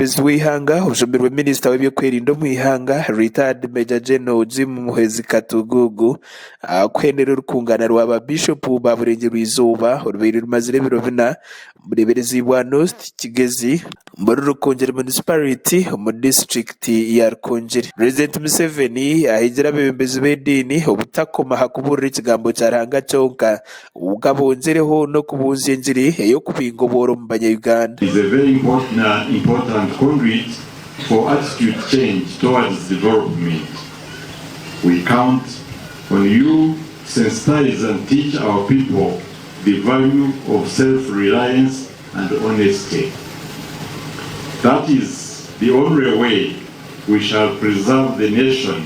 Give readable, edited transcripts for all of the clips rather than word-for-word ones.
mubembezi w'ihanga ujumbirwe Minisita w'ibyo kwirinda mu ihanga retired Major General Jim Muhezi Katugugu akwenera rukungana rw'aba Bishop baburengera izuba urubiri rumazire birovina mureberezi bwa North Kigezi muri Rukungiri municipality mu district ya Rukungiri. President Museveni ahigira abembezi b'edini ubutakoma hakuburira ikigambo cyaranga cyonka ugabonzereho no kubunza Engiri yo kubinga Obworo mu Banyayuganda. Is a very important conduit for attitude change towards development. We count on you to sensitize and teach our people the value of self-reliance and honesty. That is the only way we shall preserve the nation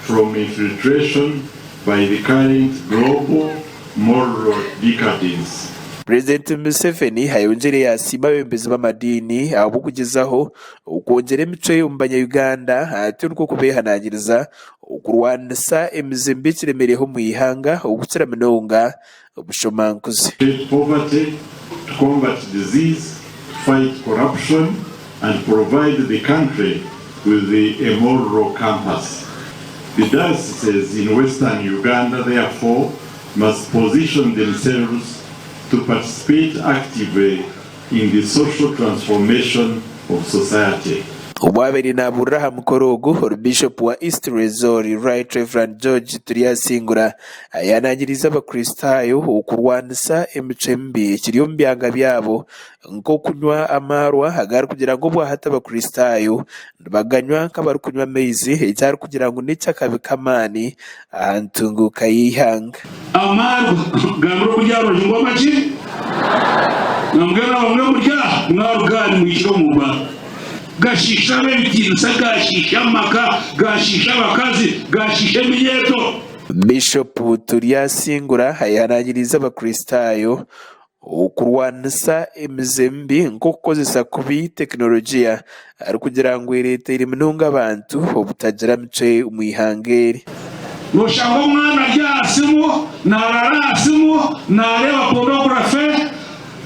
from infiltration by the current global moral decadence. President Museveni hayongereye asima abembezi b'amadini abo kugezaho ukongera imico yo mu Banyayuganda ati uko kubehanangiriza ukurwanisa emizembe kiremereho mu ihanga ugukira minonga ubushomankuzi. Poverty, to combat disease, fight corruption and provide the country with a moral compass. The dioceses in Western Uganda therefore must position themselves to participate actively in the social transformation of society. Ubwaberi na Abraham Korogo Bishop wa East Resort Right Reverend George Turiyasingura yanagiriza abakristayo ukurwanisa imico mbi kiriyo mbyanga byabo nko kunywa amarwa hagari kugira ngo bwahata abakristayo baganywa nk'abari kunywa amezi icyari kugira ngo nicyo akabikamani ahantunguka yihanga amarwa gambro kujyaro ngoma ki nambwira bamwe murya mwarugani mu kiro mu ba gashisha bebitinsa gashisha maka gashisha bakazi gashisha miyeto. Bishop Turiyasingura yanagiriza abakristayo ukurwanisa emizembi nko kukozesa kubi teknolojia ari kugira ngo leta iri mununga abantu obutagira mice mu ihangeri. Noshango umwana ryasimo nararasimo nareba pornography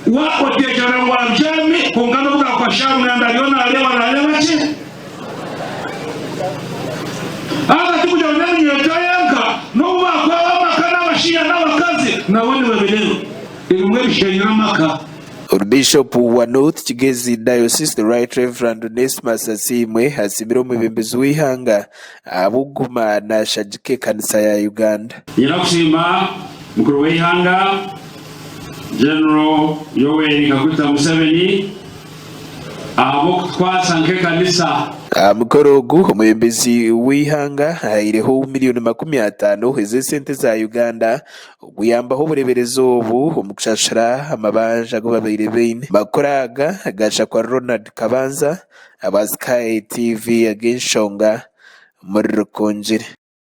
wa otegera wa byami kungana bwa kwashamu ndariyo nareba ki aga tukuja ndani yotayanka no bakwa makana bashiya n'abakazi nabone babelero imwe bishenyira maka. Bishop wa North Kigezi Diocese the Right Reverend Onesmus Asimwe hasimira umubembezi w'ihanga abuguma na shajike kanisa ya Uganda. Nyirakushima mukuru w'ihanga General Yoweri Kaguta Museveni abo twasanke kanisa Mukorogo umubembezi w'ihanga ayireho miliyoni 50 eze sente za Uganda guyambaho bureberezo ubu umukushashara amabanja go babirebene bakoraga agasha kwa Ronald Kabanza abazkai TV agenshonga muri Rukungiri.